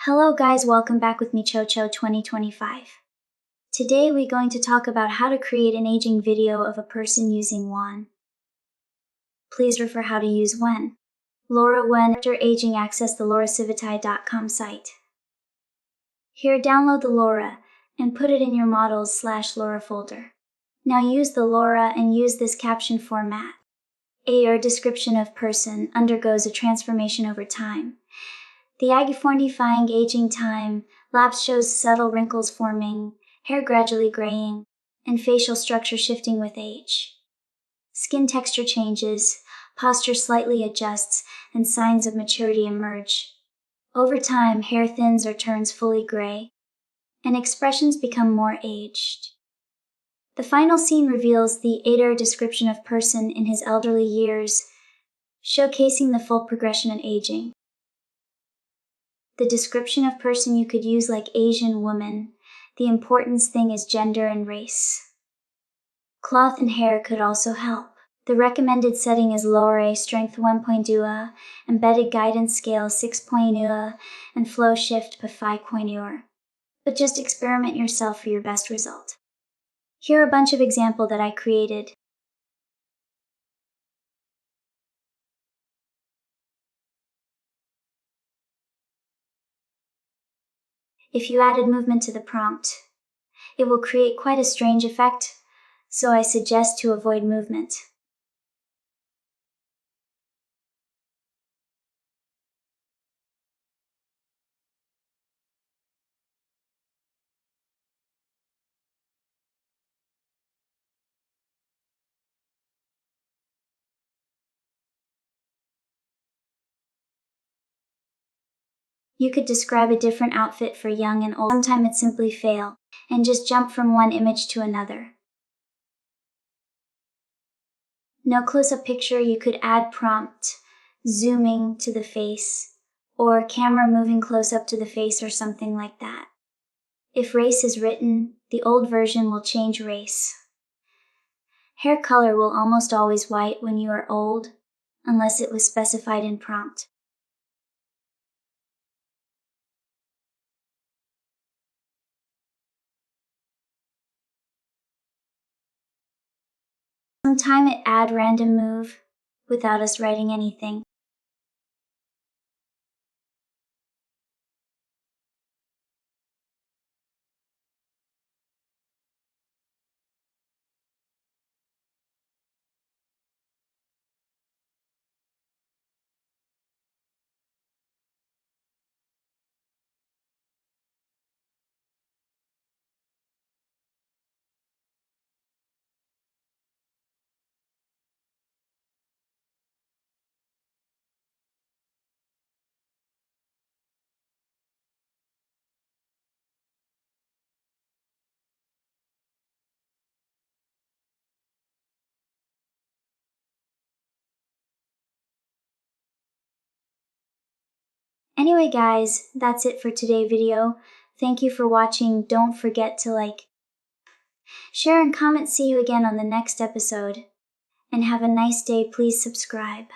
Hello guys, welcome back with me Chocho 2025. Today we're going to talk about how to create an aging video of a person using WAN. Please refer how to use WAN. LoRA WAN after aging, access the LoRAcivitai.com site. Here download the LoRA and put it in your models/LoRA folder. Now use the LoRA and use this caption format. A description of person undergoes a transformation over time. The identifying aging time lapse shows subtle wrinkles forming, hair gradually graying, and facial structure shifting with age. Skin texture changes, posture slightly adjusts, and signs of maturity emerge. Over time, hair thins or turns fully gray, and expressions become more aged. The final scene reveals the description of person in his elderly years, showcasing the full progression in aging. The description of person you could use like Asian woman. The important thing is gender and race. Cloth and hair could also help. The recommended setting is LoRA strength 1.2, embedded guidance scale 6.0, and flow shift to 5.0. But just experiment yourself for your best result. Here are a bunch of examples that I created. If you added movement to the prompt, it will create quite a strange effect, so I suggest to avoid movement. You could describe a different outfit for young and old. Sometimes it simply fail, and just jump from one image to another. No close-up picture, you could add prompt, zooming to the face, or camera moving close up to the face or something like that. If race is written, the old version will change race. Hair color will almost always white when you are old, unless it was specified in prompt. Sometimes it add random move, without us writing anything. Anyway guys, that's it for today's video. Thank you for watching. Don't forget to like, share and comment. See you again on the next episode. And have a nice day. Please subscribe.